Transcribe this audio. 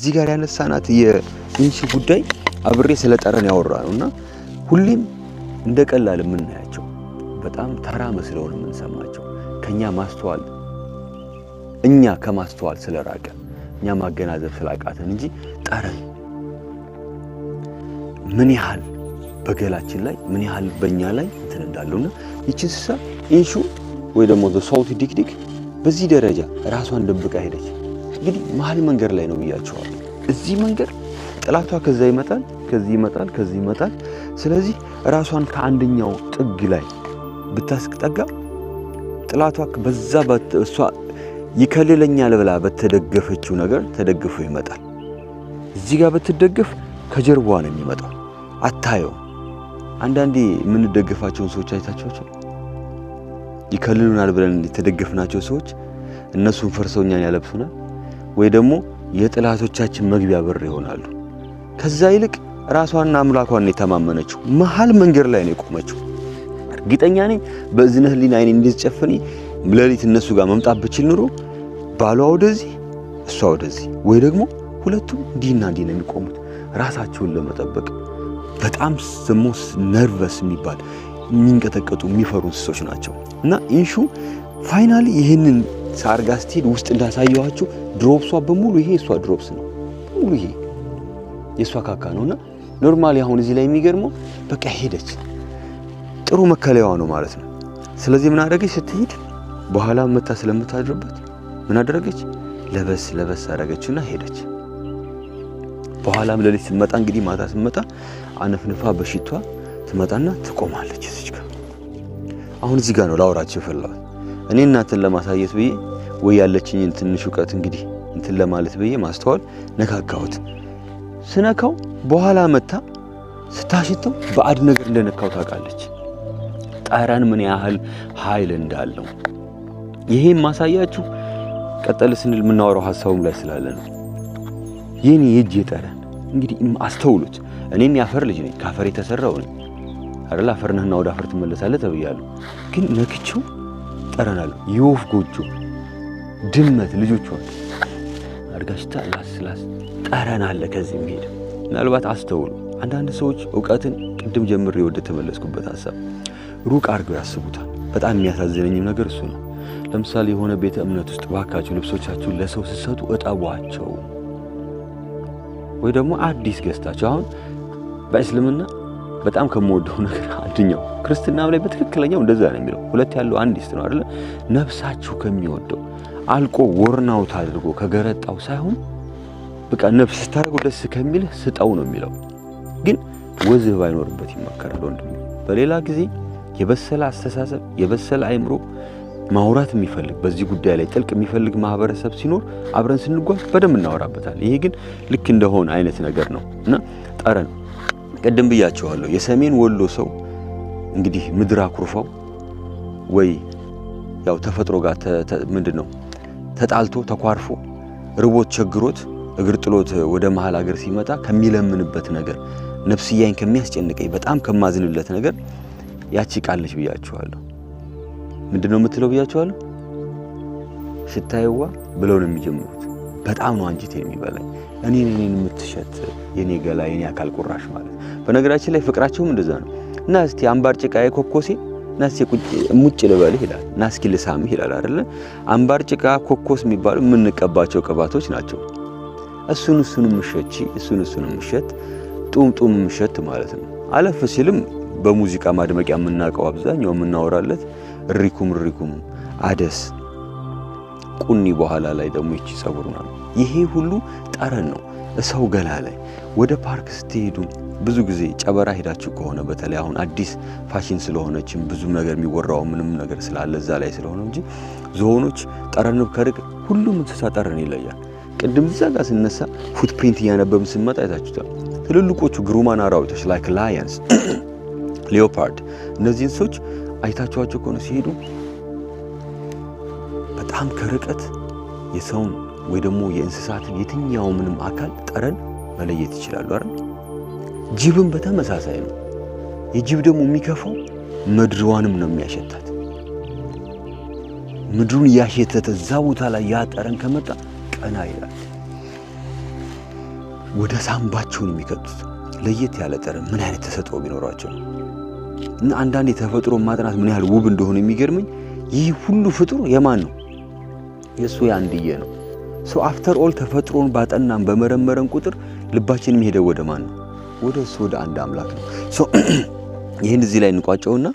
እዚህ ጋር ያነሳናት የኢንሽ ጉዳይ አብሬ ስለጠረን ያወራ ነውና ሁሌም እንደቀላል የምናያቸው በጣም ተራ መስለው ነው የምንሰማቸው ከኛ ማስተዋል እኛ ከማስተዋል ስለራቀ እኛ ማገናዘብ ስላቃተን እንጂ ጠረን ምን ያህል በገላችን ላይ ምን ያህል በእኛ ላይ እንትን እንዳለውና ይቺ እንስሳ ኢንሹ ወይ ደግሞ ሶልቲ ዲክዲክ በዚህ ደረጃ ራሷን ደብቃ ሄደች። እንግዲህ መሀል መንገድ ላይ ነው ብያቸዋለሁ። እዚህ መንገድ ጥላቷ ከዛ ይመጣል፣ ከዚህ ይመጣል፣ ከዚህ ይመጣል። ስለዚህ ራሷን ከአንደኛው ጥግ ላይ ብታስጠጋ ጥላቷ በዛ እሷ ይከልለኛል ብላ በተደገፈችው ነገር ተደግፎ ይመጣል። እዚህ ጋር በትደገፍ ከጀርባዋ ነው የሚመጣው። አታየው። አንዳንዴ የምንደገፋቸውን ሰዎች አይታችኋቸው ይከልሉናል ብለን የተደገፍናቸው ሰዎች እነሱን ፈርሰውኛን ያለብሱናል ወይ ደግሞ የጥላቶቻችን መግቢያ በር ይሆናሉ። ከዛ ይልቅ ራሷና አምላኳን የተማመነችው መሃል መንገድ ላይ ነው የቆመችው። እርግጠኛ ነኝ በእዝነ ህሊና አይኔ እንድትጨፍኒ ለሊት እነሱ ጋር መምጣት ብችል ኑሮ ባሏ ወደዚህ እሷ ወደዚህ ወይ ደግሞ ሁለቱም እንዲህና እንዲህ ነው የሚቆሙት ራሳቸውን ለመጠበቅ። በጣም ስሞስ ነርቨስ የሚባል የሚንቀጠቀጡ የሚፈሩ እንስሶች ናቸው። እና ኢንሹ ፋይናሊ ይህንን ሳርጋ ስትሄድ ውስጥ እንዳሳየኋችሁ ድሮፕሷ በሙሉ ይሄ እሷ ድሮፕስ ነው በሙሉ ይሄ የእሷ ካካ ነውና ኖርማሊ አሁን እዚህ ላይ የሚገርመው በቃ ሄደች። ጥሩ መከለያዋ ነው ማለት ነው። ስለዚህ ምን አደረገች ስትሄድ በኋላ መታ ስለምታድርበት ምን አደረገች ለበስ አደረገችና ሄደች። በኋላም ለሊት ስትመጣ እንግዲህ ማታ ስትመጣ አነፍንፋ በሽቷ ትመጣና ትቆማለች እዚህ ጋር። አሁን እዚህ ጋር ነው ላወራችሁ ፈላው እኔ እናንተን ለማሳየት ብዬ ወይ ያለችኝን ትንሽ ዕውቀት እንግዲህ እንትን ለማለት ብዬ ማስተዋል ነካካሁት። ስነካው በኋላ መታ ስታሽተው ባዕድ ነገር እንደነካው ታውቃለች። ጠረን ምን ያህል ኃይል እንዳለው ይሄን ማሳያችሁ ቀጠል ስንል የምናወራው ሐሳቡም ላይ ስላለ ነው። የኔ የእጅ ጠረን እንግዲህ አስተውሉት። እኔም ያፈር ልጅ ነኝ፣ ካፈር የተሰራው ነኝ አይደል? አፈር ነህና ወደ አፈር ትመለሳለህ ተብያለሁ። ግን ነክቼው ጠረን አለው። የወፍ ጎጆ ድመት ልጆቿን አርጋሽታ ላስላስ ጠረን አለ ከዚህ የሚሄድ። ምናልባት አስተውሉ። አንዳንድ ሰዎች ዕውቀትን ቅድም ጀምሬ ወደ ተመለስኩበት ሐሳብ ሩቅ አድርገው ያስቡታል። በጣም የሚያሳዝነኝም ነገር እሱ ነው። ለምሳሌ የሆነ ቤተ እምነት ውስጥ ባካችሁ ልብሶቻችሁን ለሰው ስትሰጡ እጠቧቸው ወይ ደግሞ አዲስ ገዝታችሁ። አሁን በእስልምና በጣም ከመወደው ነገር አንደኛው ክርስትናም ላይ በትክክለኛው እንደዛ ነው የሚለው ሁለት ያለው አንዲስት ነው አይደል? ነፍሳችሁ ከሚወደው አልቆ ወርናውት አድርጎ ከገረጣው ሳይሆን በቃ ነፍስ ታረጉ ደስ ከሚልህ ስጠው ነው የሚለው። ግን ወዝህ ባይኖርበት ይመከራል ወንድም። በሌላ ጊዜ የበሰለ አስተሳሰብ የበሰለ አይምሮ ማውራት የሚፈልግ በዚህ ጉዳይ ላይ ጥልቅ የሚፈልግ ማህበረሰብ ሲኖር አብረን ስንጓዝ በደንብ እናወራበታለን። ይሄ ግን ልክ እንደሆነ አይነት ነገር ነው እና ጠረን ቀደም ብያቸዋለሁ። የሰሜን ወሎ ሰው እንግዲህ ምድር አኩርፈው ወይ ያው ተፈጥሮ ጋር ምንድነው ተጣልቶ ተኳርፎ ርቦት ቸግሮት እግር ጥሎት ወደ መሃል ሀገር ሲመጣ ከሚለምንበት ነገር ነፍስያይን ከሚያስጨንቀኝ በጣም ከማዝንለት ነገር ያቺ ቃልሽ ብያቸዋለሁ። ምንድነው የምትለው ብያቸዋለሁ? ሽታይዋ ብለው ነው የሚጀምሩት። በጣም ነው አንጀት የሚበላኝ። እኔን የምትሸት የኔ ገላ የኔ አካል ቁራሽ ማለት። በነገራችን ላይ ፍቅራቸውም እንደዛ ነው። እና እስቲ አምባር ጭቃዬ ኮኮሴ እና እስቲ ሙጭ ልበልህ ይላል እና እስኪ ልሳምህ ይላል አይደል? አምባር ጭቃ ኮኮስ የሚባሉ የምንቀባቸው ቅባቶች ናቸው። እሱን ምሸቺ እሱን ምሸት ጡም ምሸት ማለት ነው። አለፍ ሲልም በሙዚቃ ማድመቂያ የምናውቀው አብዛኛው የምናወራለት ሪኩም አደስ ቁኒ በኋላ ላይ ደግሞ ይቺ ጸጉር ነው። ይሄ ሁሉ ጠረን ነው ሰው ገላ ላይ። ወደ ፓርክ ስትሄዱ ብዙ ጊዜ ጨበራ ሄዳችሁ ከሆነ በተለይ አሁን አዲስ ፋሽን ስለሆነችም ብዙ ነገር የሚወራው ምንም ነገር ስላለ እዛ ላይ ስለሆነ እንጂ ዝሆኖች ጠረን ከርቅ ሁሉም እንስሳ ጠረን ይለያል። ቅድም እዛ ጋር ስነሳ ፉትፕሪንት እያነበብን ስንመጣ አይታችሁታል። ትልልቆቹ ግሩማን አራዊቶች ላይክ ላየንስ ሌኦፓርድ እነዚህ እንስሶች አይታችኋቸው ከሆነ ሲሄዱ በጣም ከርቀት የሰውን ወይ ደግሞ የእንስሳትን የትኛው ምንም አካል ጠረን መለየት ይችላሉ አይደል? ጅብም በተመሳሳይ ነው። የጅብ ደግሞ የሚከፋው ምድሯንም ነው የሚያሸታት። ምድሩን ያሸተተ እዛ ቦታ ላይ ያ ጠረን ከመጣ ቀና ይላል። ወደ ሳምባቸው ነው የሚከቱት። ለየት ያለ ጠረን ምን አይነት ተሰጥኦ ቢኖራቸው እና አንዳንዴ ተፈጥሮ ማጥናት ምን ያህል ውብ እንደሆነ የሚገርመኝ ይህ ሁሉ ፍጡር የማን ነው? የሱ ያንድዬ ነው። ሶ አፍተር ኦል ተፈጥሮን ባጠናን በመረመረን ቁጥር ልባችን የሚሄደው ወደ ማን ነው? ወደ እሱ ወደ አንድ አምላክ ነው። ሶ ይሄን እዚህ ላይ እንቋጨውና